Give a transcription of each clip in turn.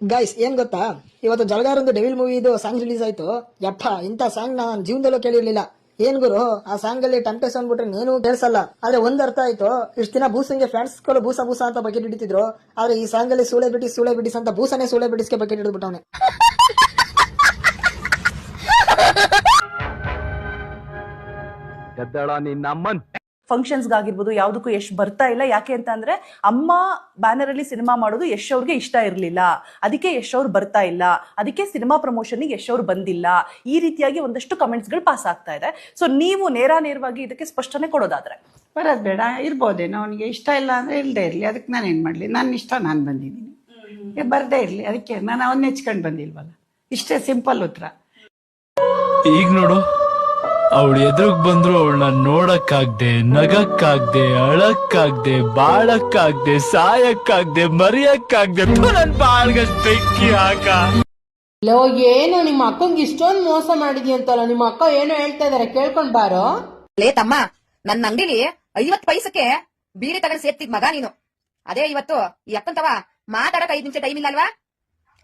Guys ಏನ್ ಗೊತ್ತಾ, ಇವತ್ತು ಜಲಗಾರೊಂದು ಡೆವಿಲ್ ಮೂವಿ ಇದು ಸಾಂಗ್ ರಿಲೀಸ್ ಆಯ್ತು. ಯಪ್ಪ, ಇಂಥ ಸಾಂಗ್ ನಾನು ಜೀವನದಲ್ಲೂ ಕೇಳಿರ್ಲಿಲ್ಲ. ಏನ್ ಗುರು, ಆ ಸಾಂಗ್ ಅಲ್ಲಿ ಟೆಂಪ್ಟೇಷನ್ ಬಿಟ್ರೆ ನೀನು ಕೇಳಿಸಲ್ಲ. ಆದ್ರೆ ಒಂದ್ ಅರ್ಥ ಆಯ್ತು, ಇಷ್ಟ ದಿನ ಬೂಸಂಗೆ ಫ್ಯಾನ್ಸ್ ಗಳು ಬೂಸ ಬೂಸ ಅಂತ ಬಕೆಟ್ ಹಿಡಿತಿದ್ರು. ಆದ್ರೆ ಈ ಸಾಂಗ್ ಅಲ್ಲಿ ಸೂಳೆ ಬಿಟ್ಟಿಸ್ ಅಂತ ಬೂಸನೆ ಸೂಳೆ ಬಿಟ್ಟಿಸ್ಗೆ ಬಕೆಟ್ ಹಿಡಿದ್ಬಿಟ್ಟವನೆ. ಫಂಕ್ಷನ್ಸ್ ಆಗಿರ್ಬೋದು ಯಾವುದಕ್ಕೂ ಯಶ್ ಬರ್ತಾ ಇಲ್ಲ. ಯಾಕೆ ಅಂತ ಅಂದ್ರೆ ಅಮ್ಮ ಬ್ಯಾನರ್ ಅಲ್ಲಿ ಸಿನಿಮಾ ಮಾಡೋದು ಯಶ್ ಅವ್ರಿಗೆ ಇಷ್ಟ ಇರಲಿಲ್ಲ, ಅದಕ್ಕೆ ಯಶ್ ಅವ್ರು ಬರ್ತಾ ಇಲ್ಲ, ಅದಕ್ಕೆ ಸಿನಿಮಾ ಪ್ರಮೋಷನ್ ಯಶ್ ಅವ್ರು ಬಂದಿಲ್ಲ. ಈ ರೀತಿಯಾಗಿ ಒಂದಷ್ಟು ಕಮೆಂಟ್ಸ್ ಗಳು ಪಾಸ್ ಆಗ್ತಾ ಇದೆ. ಸೊ ನೀವು ನೇರವಾಗಿ ಇದಕ್ಕೆ ಸ್ಪಷ್ಟನೆ ಕೊಡೋದಾದ್ರೆ ಬರೋದು ಬೇಡ ಇರ್ಬೋದೇನೋ, ಅವನಿಗೆ ಇಷ್ಟ ಇಲ್ಲ ಅಂದ್ರೆ ಇಲ್ಲದೆ ಇರಲಿ, ಅದಕ್ಕೆ ನಾನು ಏನು ಮಾಡಲಿ, ನನ್ನ ಇಷ್ಟ ನಾನು ಬಂದಿದ್ದೀನಿ, ಬರದೇ ಇರಲಿ, ಅದಕ್ಕೆ ನಾನು ಅವನ್ನ ಹೆಚ್ಕೊಂಡು ಬಂದಿಲ್ವಲ್ಲ, ಇಷ್ಟೇ ಸಿಂಪಲ್ ಉತ್ತರ. ಈಗ ನೋಡು, ಅವಳು ಎದುರುಗ್ ಬಂದ್ರು ಅವಳನ್ನ ನೋಡಕ್ಕಾಗ್ದೆ, ನಗಕ್ಕಾಗ್ದೆ, ಅಳಕ್ಕಾಗ್ದೆ, ಬಾಳಕ್ಕಾಗ್ದೆ, ಸಾಯಕ್ಕಾಗ್ದೆ, ಮರಿಯಕ್ಕಾಗ್ದೆ, ನನ್ ಬಾಳ್ಗಷ್ಟ್ ಬೆಂಕಿ ಹಾಕ. ಏನು ನಿಮ್ಮ ಅಕ್ಕಂಗೆ ಇಷ್ಟೊಂದು ಮೋಸ ಮಾಡಿದ್ಯ ಅಂತಲ್ಲ, ನಿಮ್ಮ ಅಕ್ಕ ಏನೋ ಹೇಳ್ತಾ ಇದಾರೆ, ಕೇಳ್ಕೊಂಡ್ ಬಾರೋ. ಲೇ ತಮ್ಮ, ನನ್ನ ಅಂಗಡಿಲಿ 50 ಪೈಸಕ್ಕೆ ಬೀಡಿ ತಗೊಂಡು ಸೇರ್ತಿದ್ ಮಗ ನೀನು. ಅದೇ ಇವತ್ತು ಈ ಅಕ್ಕಂತವ ಮಾತಾಡಕ್ 5 ನಿಮಿಷ ಟೈಮ್ ಇಲ್ಲ ಅಲ್ವಾ?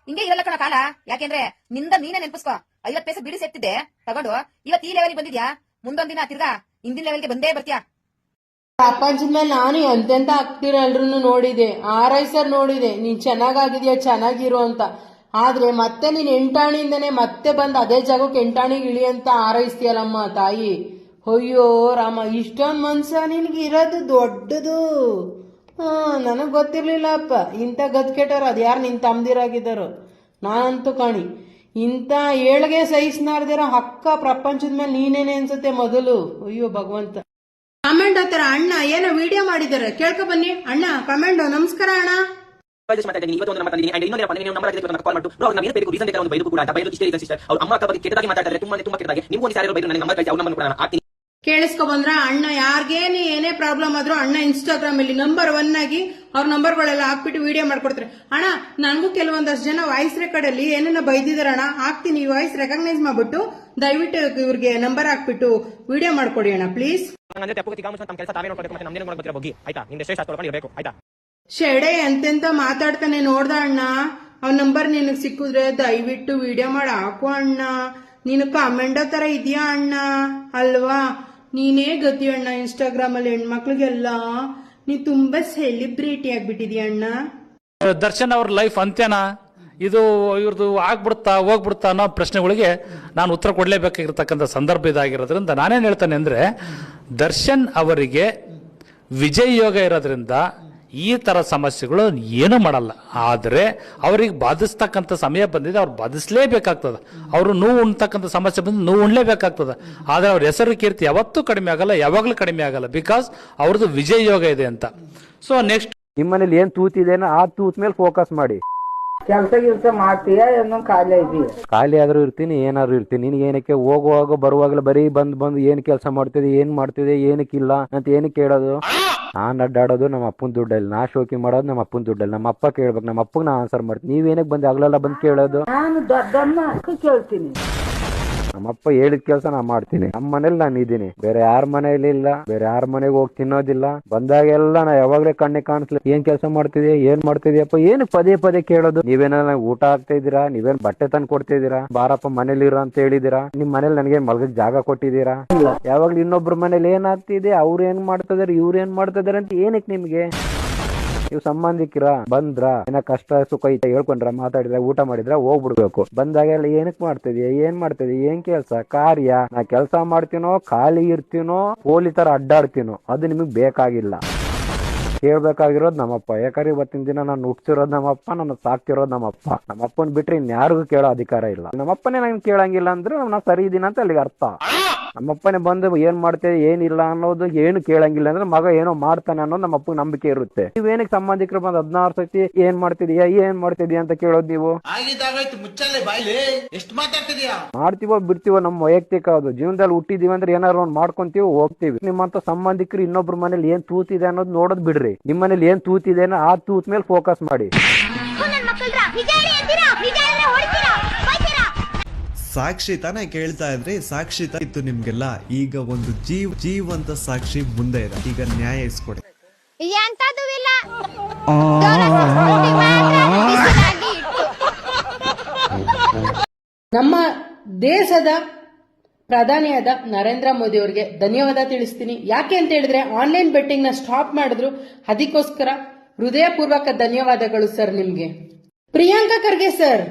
ಹಿಂಗೆ ಇರಲ್ಲ ಕಣ ಕಾಲ. ಯಾಕೆಂದ್ರೆ ನಿಂದ ನೀನೇ ನೆನ್ಪಿಸ್ಕೊ, 50 ಪೈಸೆ ಬೀಡಿ ಸೇರ್ತಿದ್ದೆ ತಗೊಂಡು ಇವತ್ತು ಈ ಲೆವೆಲ್ ಬಂದಿದ್ಯಾ, ಮುಂದೊಂದಿನ ತಿರ್ಗಾ ಹಿಂದಿನ ಲೆವೆಲ್ಗೆ ಬಂದೇ ಬರ್ತೀಯಾ. ಪ್ರಪಂಚದ ಮೇಲೆ ನಾನು ಎಂತೆಂತ ಆಗ್ತೀರ ಎಲ್ರು ನೋಡಿದೆ, ಆರೈಸರ್ ನೋಡಿದೆ, ನೀನ್ ಚೆನ್ನಾಗಿದ್ಯಾ ಚೆನ್ನಾಗಿರು ಅಂತ. ಆದ್ರೆ ಮತ್ತೆ ನೀನ್ ಎಂಟಾಣಿಯಿಂದನೇ ಮತ್ತೆ ಬಂದ್ ಅದೇ ಜಾಗಕ್ಕೆ ಎಂಟಾಣಿಗೆ ಇಳಿ ಅಂತ ಆರೈಸ್ತೀಯಲ್ಲಮ್ಮ ತಾಯಿ. ಅಯ್ಯೋ ರಾಮ, ಇಷ್ಟೊಂದ್ ಮನ್ಸ ನಿನ್ಗೆ ಇರೋದು ದೊಡ್ಡದು. ನನಗ್ ಗೊತ್ತಿರ್ಲಿಲ್ಲ ಅಪ್ಪ, ಇಂಥ ಗದ್ಕೆಟ್ಟರು ಅದ್ಯಾರು ನಿನ್ ತಮ್ದಿರಾಗಿದ್ದಾರೋ. ನಾನಂತೂ ಕಾಣಿ ಇಂಥ ಏಳ್ಗೆ ಸಹಿಸ್ನಾರ್ದಿರೋ ಹಕ್ಕ ಪ್ರಪಂಚದ ಮೇಲೆ ನೀನೇನೆ ಅನ್ಸುತ್ತೆ ಮೊದಲು. ಅಯ್ಯೋ ಭಗವಂತ. ಕಮೆಂಟ್ ಹತ್ತಾರ, ಅಣ್ಣ ಏನೋ ವಿಡಿಯೋ ಮಾಡಿದಾರೆ, ಕೇಳ್ಕೊ ಬನ್ನಿ. ಅಣ್ಣ ಕಮೆಂಟ್, ನಮಸ್ಕಾರ ಅಣ್ಣ. ಕೇಳಿಸ್ಕೊ ಬಂದ್ರ ಅಣ್ಣ, ಯಾರ್ಗೇ ಏನೇ ಪ್ರಾಬ್ಲಮ್ ಆದ್ರೂ ಅಣ್ಣ ಇನ್ಸ್ಟಾಗ್ರಾಮ್ ಅಲ್ಲಿ ನಂಬರ್ 1 ಆಗಿ ಅವ್ರ ನಂಬರ್ಗಳೆಲ್ಲ ಹಾಕ್ಬಿಟ್ಟು ವಿಡಿಯೋ ಮಾಡ್ಕೊಡ್ತಾರೆ. ಅಣ್ಣ ನನಗೂ ಕೆಲವೊಂದಷ್ಟು ಜನ ವಾಯ್ಸ್ ರೆಕಾರ್ಡ್ ಅಲ್ಲಿ ಏನೇನೋ ಬೈದಿದಾರ ಅಣ್ಣ, ಹಾಕ್ತೀನಿ, ಈ ವಾಯ್ಸ್ ರೆಕಗ್ನೈಸ್ ಮಾಡ್ಬಿಟ್ಟು ದಯವಿಟ್ಟು ಇವ್ರಿಗೆ ನಂಬರ್ ಹಾಕ್ಬಿಟ್ಟು ವಿಡಿಯೋ ಮಾಡ್ಕೊಡಿ ಅಣ್ಣ ಪ್ಲೀಸ್. ಶೆಡೆ ಎಂತೆಂತ ಮಾತಾಡ್ತಾನೆ ನೋಡ್ದ ಅಣ್ಣ, ಅವ್ನ ನಂಬರ್ ನಿನಗ್ ಸಿಕ್ಕಿದ್ರೆ ದಯವಿಟ್ಟು ವಿಡಿಯೋ ಮಾಡಿ ಹಾಕು ಅಣ್ಣ. ನೀನು ಕಮೆಂಡೋ ತರ ಇದೆಯಾ ಅಣ್ಣ ಅಲ್ವಾ? ನೀನೇ ಗತಿ ಅಣ್ಣ, ಇನ್ಸ್ಟಾಗ್ರಾಮ್ ಅಲ್ಲಿ ಹೆಣ್ಮಕ್ಳಿಗೆಲ್ಲ ನೀ ತುಂಬಾ ಸೆಲಿಬ್ರಿಟಿ ಆಗ್ಬಿಟ್ಟಿದ್ಯಾ ಅಣ್ಣ. ದರ್ಶನ್ ಅವ್ರ ಲೈಫ್ ಅಂತ್ಯನಾ ಇದು, ಇವ್ರದ್ದು ಆಗ್ಬಿಡ್ತಾ ಹೋಗ್ಬಿಡ್ತಾ ಅನ್ನೋ ಪ್ರಶ್ನೆಗಳಿಗೆ ನಾನು ಉತ್ತರ ಕೊಡ್ಲೇಬೇಕಾಗಿರ್ತಕ್ಕಂಥ ಸಂದರ್ಭ ಇದಾಗಿರೋದ್ರಿಂದ ನಾನೇನ್ ಹೇಳ್ತಾನೆ ಅಂದ್ರೆ, ದರ್ಶನ್ ಅವರಿಗೆ ವಿಜಯ್ ಯೋಗ ಇರೋದ್ರಿಂದ ಈ ತರ ಸಮಸ್ಯೆಗಳು ಏನೂ ಮಾಡಲ್ಲ. ಆದರೆ ಅವ್ರಿಗೆ ಬಾಧಿಸ್ತಕ್ಕಂಥ ಸಮಯ ಬಂದಿದೆ, ಅವ್ರು ಬಾಧಿಸ್ಲೇಬೇಕಾಗ್ತದೆ. ಅವರು ನೋವು ಉಣ್ತಕ್ಕಂಥ ಸಮಸ್ಯೆ ಬಂದು ನೋವು ಉಣ್ಲೇಬೇಕಾಗ್ತದೆ. ಆದರೆ ಅವ್ರ ಹೆಸರು ಕೀರ್ತಿ ಯಾವತ್ತೂ ಕಡಿಮೆ ಆಗಲ್ಲ, ಯಾವಾಗಲೂ ಕಡಿಮೆ ಆಗಲ್ಲ, ಬಿಕಾಸ್ ಅವ್ರದ್ದು ವಿಜಯ್ ಯೋಗ ಇದೆ ಅಂತ. ಸೊ ನೆಕ್ಸ್ಟ್, ನಿಮ್ಮನೇಲಿ ಏನ್ ತೂತಿದೇನೋ ಆ ತೂತ್ ಮೇಲೆ ಫೋಕಸ್ ಮಾಡಿ. ಕೆಲಸ ಮಾಡ್ತೀಯಾ ಏನೋ ಖಾಲಿ ಇದೆಯಾ? ಖಾಲಿ ಆದ್ರೂ ಇರ್ತೀನಿ, ಏನಾದ್ರು ಇರ್ತೀನಿ. ನಿನ್ಗೆ ಏನಕ್ಕೆ ಹೋಗುವಾಗ ಬರುವಾಗಲೇ ಬರೀ ಬಂದು ಏನ್ ಕೆಲಸ ಮಾಡ್ತಿದೆ, ಏನ್ ಮಾಡ್ತಿದೆ, ಏನಕ್ಕಿಲ್ಲ ಅಂತ ಏನಕ್ಕೆ ಕೇಳೋದು? ನಾನ್ ಅಡ್ಡಾಡೋದು ನಮ್ಮ ಅಪ್ಪನ ದುಡ್ಡಲ್ಲಿ, ನಾ ಶೋಕಿ ಮಾಡೋದು ನಮ್ಮ ಅಪ್ಪನ ದುಡ್ಡಲ್ಲಿ. ನಮ್ಮ ಅಪ್ಪ ಕೇಳ್ಬೇಕು, ನಮ್ಮ ಅಪ್ಪಗೆ ನಾ ಆನ್ಸರ್ ಮಾಡ್ತೀನಿ. ನೀವೇನಕ್ಕೆ ಬಂದು ಆಗ್ಲೆಲ್ಲ ಬಂದು ಕೇಳೋದು? ನಾನು ದೊಡ್ಡಮ್ಮ ಕೇಳ್ತೀನಿ. ನಮ್ಮಪ್ಪ ಹೇಳಿದ ಕೆಲಸ ನಾ ಮಾಡ್ತೀನಿ. ನಮ್ಮ ಮನೇಲಿ ನಾನು ಇದ್ದೀನಿ, ಬೇರೆ ಯಾರ ಮನೇಲಿ ಇಲ್ಲ, ಬೇರೆ ಯಾರ ಮನೆಗೆ ಹೋಗಿ ತಿನ್ನೋದಿಲ್ಲ. ಬಂದಾಗೆಲ್ಲ ನಾ ಯಾವಾಗ್ಲೇ ಕಣ್ಣೆ ಕಾಣಿಸ್ಲಿ, ಏನ್ ಕೆಲಸ ಮಾಡ್ತಿದ್ಯಾ, ಏನ್ ಮಾಡ್ತಿದ್ಯಪ್ಪ, ಏನು ಪದೇ ಕೇಳೋದು? ನೀವೇನ ಊಟ ಆಗ್ತಾ ಇದ್ದೀರಾ, ನೀವೇನ್ ಬಟ್ಟೆ ತಂದು ಕೊಡ್ತಿದ್ದೀರಾ, ಬಾರಪ್ಪ ಮನೇಲಿ ಇರೋ ಅಂತ ಹೇಳಿದೀರಾ? ನಿಮ್ ಮನೇಲಿ ನನಗೆ ಮಲ್ಗಕ್ ಜಾಗ ಕೊಟ್ಟಿದ್ದೀರಾ? ಯಾವಾಗ್ಲೂ ಇನ್ನೊಬ್ರ ಮನೇಲಿ ಏನಾಗ್ತಿದೆ, ಅವ್ರು ಏನ್ ಮಾಡ್ತಿದಾರೆ, ಇವ್ರು ಏನ್ ಮಾಡ್ತಿದಾರೆ ಅಂತ ಏನಕ್ಕೆ ನಿಮ್ಗೆ? ನೀವು ಸಂಬಂಧಿಕರ ಬಂದ್ರ, ಏನ ಕಷ್ಟ ಸುಖ ಐತೆ ಹೇಳ್ಕೊಂಡ್ರ, ಮಾತಾಡಿದ್ರ, ಊಟ ಮಾಡಿದ್ರ ಹೋಗ್ಬಿಡ್ಬೇಕು. ಬಂದಾಗೆಲ್ಲ ಏನಕ್ ಮಾಡ್ತಿದ್ಯಾ, ಏನ್ ಕೆಲ್ಸ ಕಾರ್ಯ? ನಾ ಕೆಲ್ಸ ಮಾಡ್ತೀನೋ, ಖಾಲಿ ಇರ್ತೀನೋ, ಪೋಲಿ ತರ ಅಡ್ಡಾಡ್ತೀನೋ, ಅದು ನಿಮಗ್ ಬೇಕಾಗಿಲ್ಲ. ಕೇಳ್ಬೇಕಾಗಿರೋದು ನಮ್ಮಪ್ಪ. ಯಾಕಂದ್ರೆ ಇವತ್ತಿನ ದಿನ ನಾನು ಹುಟ್ಟಿಸಿರೋದು ನಮ್ಮಪ್ಪ, ನನ್ನ ಸಾಕ್ತಿರೋದು ನಮ್ಮಪ್ಪ. ನಮ್ಮಪ್ಪನ್ ಬಿಟ್ರೆ ಇನ್ಯಾರಿಗೂ ಕೇಳೋ ಅಧಿಕಾರ ಇಲ್ಲ. ನಮ್ಮಪ್ಪನೇ ನಂಗೆ ಕೇಳಂಗಿಲ್ಲ ಅಂದ್ರೆ ನಾ ಸರಿ ಇದೀನ ಅಂತ ಅಲ್ಲಿಗೆ ಅರ್ಥ. ನಮ್ಮಪ್ಪನೇ ಬಂದು ಏನ್ ಮಾಡ್ತೇವೆ ಏನಿಲ್ಲ ಅನ್ನೋದು ಏನು ಕೇಳಂಗಿಲ್ಲ ಅಂದ್ರೆ ಮಗ ಏನೋ ಮಾಡ್ತಾನೆ ಅನ್ನೋದು ನಮ್ಮಪ್ಪ ನಂಬಿಕೆ ಇರುತ್ತೆ. ನೀವೇನಕ್ಕೆ ಸಂಬಂಧಿಕರು ಬಂದು 16 ಸತಿ ಏನ್ ಮಾಡ್ತಿದ್ಯಾ ಅಂತ ಕೇಳೋದು? ನೀವು ಮಾಡ್ತೀವೋ ಬಿಡ್ತೀವೋ ನಮ್ಮ ವೈಯಕ್ತಿಕ ಅದು. ಜೀವನದಲ್ಲಿ ಹುಟ್ಟಿದೀವಿ ಅಂದ್ರೆ ಏನಾದ್ರು ಒಂದು ಮಾಡ್ಕೊಂತೀವಿ ಹೋಗ್ತೀವಿ. ನಿಮ್ಮಂತ ಸಂಬಂಧಿಕರು ಇನ್ನೊಬ್ರ ಮನೇಲಿ ಏನ್ ತೂತಿದೆ ಅನ್ನೋದು ನೋಡೋದ್ ಬಿಡ್ರಿ. ನಿಮ್ಮ ಮನೇಲಿ ಏನ್ ತೂತಿದೆ ಅನ್ನೋ ಆ ತೂತ್ ಮೇಲೆ ಫೋಕಸ್ ಮಾಡಿ. ಸಾಕ್ಷಿ ತಾನೇ ಕೇಳ್ತಾ ಇದ್ರಿ, ಸಾಕ್ಷಿ ಇತ್ತು ನಿಮ್ಗೆಲ್ಲ. ಈಗ ಒಂದು ಜೀವಂತ ಸಾಕ್ಷಿ ಮುಂದೆ ಇದೆ, ಈಗ ನ್ಯಾಯ ಇಸ್ಕೊಡಿ. ಎಂತದೂ ಇಲ್ಲ. ನಮ್ಮ ದೇಶದ ಪ್ರಧಾನಿಯಾದ ನರೇಂದ್ರ ಮೋದಿ ಅವರಿಗೆ ಧನ್ಯವಾದ ತಿಳಿಸ್ತೀನಿ. ಯಾಕೆ ಅಂತ ಹೇಳಿದ್ರೆ ಆನ್ಲೈನ್ ಬೆಟ್ಟಿಂಗ್ ನ ಸ್ಟಾಪ್ ಮಾಡಿದ್ರು, ಅದಕ್ಕೋಸ್ಕರ ಹೃದಯಪೂರ್ವಕ ಧನ್ಯವಾದಗಳು ಸರ್ ನಿಮ್ಗೆ. ಪ್ರಿಯಾಂಕಾ ಖರ್ಗೆ ಸರ್,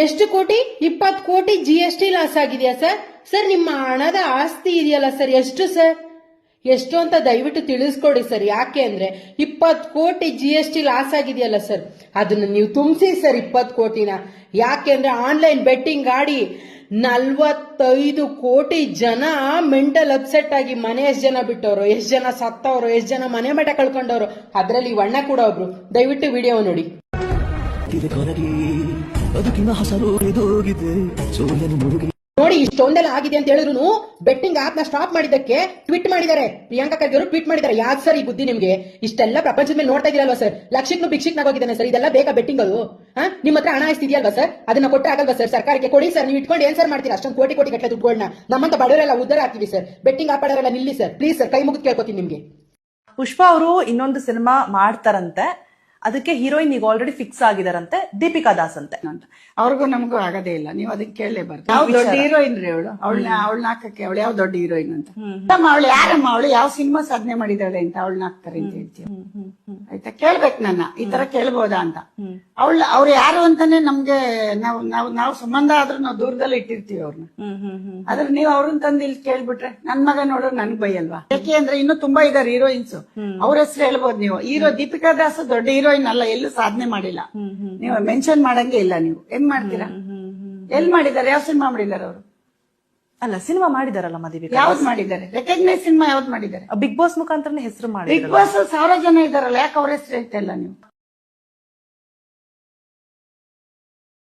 ಎಷ್ಟು ಕೋಟಿ? 20 ಕೋಟಿ GST ಲಾಸ್ ಆಗಿದೆಯಾ ಸರ್? ಸರ್ ನಿಮ್ಮ ಹಣದ ಆಸ್ತಿ ಇದೆಯಲ್ಲ ಸರ್, ಎಷ್ಟು ಸರ್? ಎಷ್ಟು ಅಂತ ದಯವಿಟ್ಟು ತಿಳಿಸ್ಕೊಡಿ ಸರ್. ಯಾಕೆ ಅಂದ್ರೆ 20 ಕೋಟಿ GST ಲಾಸ್ ಆಗಿದೆಯಲ್ಲ ಸರ್, ಅದನ್ನ ನೀವು ತುಂಬಿಸಿ ಸರ್ 20 ಕೋಟಿನ. ಯಾಕೆ ಅಂದ್ರೆ ಆನ್ಲೈನ್ ಬೆಟ್ಟಿಂಗ್ ಆಡಿ 45 ಕೋಟಿ ಜನ ಮೆಂಟಲ್ ಅಪ್ಸೆಟ್ ಆಗಿ ಮನೆ ಎಷ್ಟು ಜನ ಬಿಟ್ಟವರು, ಎಷ್ಟು ಜನ ಸತ್ತವರು, ಎಷ್ಟು ಜನ ಮನೆ ಮಠ ಕಳ್ಕೊಂಡವರು, ಅದ್ರಲ್ಲಿ ಈ ವಣ್ಣ ಕೂಡ ಒಬ್ರು. ದಯವಿಟ್ಟು ವಿಡಿಯೋ ನೋಡಿ. ನೋಡಿ ಇಷ್ಟೊಂದೆಲ್ಲ ಆಗಿದೆ ಅಂತ ಹೇಳಿದ್ರು ಬೆಟ್ಟಿಂಗ್ ಆಪ್ ನ ಸ್ಟಾಪ್ ಮಾಡಿದ್ದಕ್ಕೆ ಟ್ವೀಟ್ ಮಾಡಿದ್ದಾರೆ. ಪ್ರಿಯಾಂಕಾ ಖರ್ಗೆ ಅವರು ಟ್ವೀಟ್ ಮಾಡಿದ್ದಾರೆ. ಯಾಕೆ ಸರ್ ಈ ಬುದ್ಧಿ ನಿಮ್ಗೆ? ಇಷ್ಟೆಲ್ಲ ಪ್ರಪಂಚದ ಮೇಲೆ ನೋಡ್ತಾ ಇದೀರಲ್ವಾ ಸರ್? ಲಕ್ಷಕ್ಕೂ ಭಿಕ್ಷಿಕ್ನಾಗ ಹೋಗಿದ್ದಾನೆ ಸರ್. ಇದೆಲ್ಲ ಬೇಕಾ ಬೆಟ್ಟಿಂಗ್ ಅದು? ನಿಮ್ಮ ಹತ್ರ ಹಣ ಎಷ್ಟಿದೆಯಲ್ವಾ ಸರ್? ಅದನ್ನ ಕೊಟ್ಟರೆ ಆಗಲ್ವಾ ಸರ್? ಸರ್ಕಾರಕ್ಕೆ ಕೊಡಿ ಸರ್. ನೀವು ಇಟ್ಕೊಂಡು ಏನ್ ಸರ್ ಮಾಡ್ತೀರಾ? ಅಷ್ಟೊಂದು ಕೋಟಿ ಕೋಟಿ ಗಟ್ಟಲೆ ದುಡ್ಡುಗಳನ್ನ ನಮ್ಮಂತ ಬಡವರೆಲ್ಲ ಉದ್ದಾರ ಆಗ್ತೀವಿ ಸರ್. ಬೆಟ್ಟಿಂಗ್ ಆಪ್ ಆಡೋರೆಲ್ಲ ನಿಲ್ಲಿ ಸರ್, ಪ್ಲೀಸ್ ಸರ್, ಕೈ ಮುಗಿದು ಕೇಳ್ಕೊತೀನಿ ನಿಮ್ಗೆ. ಪುಷ್ಪಾ ಅವರು ಇನ್ನೊಂದು ಸಿನಿಮಾ ಮಾಡ್ತಾರಂತೆ, ಅದಕ್ಕೆ ಹೀರೋಯಿನ್ ಈಗ ಆಲ್ರೆಡಿ ಫಿಕ್ಸ್ ಆಗಿದಾರಂತೆ, ದೀಪಿಕಾ ದಾಸ್ ಅಂತೆ. ಅಂತ ಅವ್ರಿಗೂ ನಮಗೂ ಆಗದೇ ಇಲ್ಲ. ನೀವು ಅದಕ್ಕೆ ಕೇಳಲೇಬಾರ್ದು. ಯಾವ ದೊಡ್ಡ ಹೀರೋಯಿನ್ ರೀ ಅವಳು? ಅವಳನ್ನ ಹಾಕಕ್ಕೆ ಅವಳು ಯಾವ ದೊಡ್ಡ ಹೀರೋಯಿನ್ ಅಂತ? ಅವಳು ಯಾರಮ್ಮ? ಅವಳು ಯಾವ ಸಿನಿಮಾ ಸಾಧನೆ ಮಾಡಿದಾಳೆ ಅಂತ ಅವಳನ್ನ ಹಾಕ್ತಾರೆ ಅಂತ ಹೇಳ್ತೀವಿ? ಆಯ್ತಾ, ಕೇಳ್ಬೇಕು ನನ್ನ, ಈ ತರ ಕೇಳ್ಬೋದಾ ಅಂತ. ಅವ್ರು ಯಾರು ಅಂತಾನೆ ನಮ್ಗೆ ನಾವು ಸಂಬಂಧ ಆದ್ರೂ ನಾವು ದೂರದಲ್ಲಿ ಇಟ್ಟಿರ್ತೀವಿ ಅವ್ರನ್ನ. ಆದ್ರೆ ನೀವು ಅವ್ರನ್ನ ತಂದು ಇಲ್ಲಿ ಕೇಳ್ಬಿಟ್ರೆ ನನ್ ಮಗ ನೋಡೋ ನನ್ಗ್ ಬೈಯಲ್ವಾ? ಯಾಕೆ ಅಂದ್ರೆ ಇನ್ನೂ ತುಂಬಾ ಇದಾರೆ ಹೀರೋಯಿನ್ಸ್, ಅವ್ರ ಹೆಸರು ಹೇಳ್ಬೋದು ನೀವು. ದೀಪಿಕಾ ದಾಸ್ ದೊಡ್ಡ ಹೀರೋಯಿನ್ ಅಲ್ಲ, ಎಲ್ಲೂ ಸಾಧನೆ ಮಾಡಿಲ್ಲ. ನೀವು ಮೆನ್ಷನ್ ಮಾಡಂಗೆ ಇಲ್ಲ. ನೀವು ಹೆಂಗ್ ಮಾಡ್ತೀರಾ? ಎಲ್ ಮಾಡಿದ್ದಾರೆ? ಯಾವ ಸಿನಿಮಾ ಮಾಡಿದ್ದಾರೆ ಅವರು? ಅಲ್ಲ, ಸಿನಿಮಾ ಮಾಡಿದಾರಲ್ಲ ದೀಪಿಕಾ. ಯಾವ್ದು ಮಾಡಿದ್ದಾರೆ? ರೆಕಗ್ನೈಸ್ ಸಿನಿಮಾ ಯಾವ್ದು ಮಾಡಿದ್ದಾರೆ? ಬಿಗ್ ಬಾಸ್ ಮುಖಾಂತರನೇ ಹೆಸರು ಮಾಡಿ. ಬಿಗ್ ಬಾಸ್ 1000 ಜನ ಇದಾರಲ್ಲ, ಯಾಕೆ ಅವ್ರ ಹೆಸರು ಹೇಳ್ತಾ ಇಲ್ಲ ನೀವು?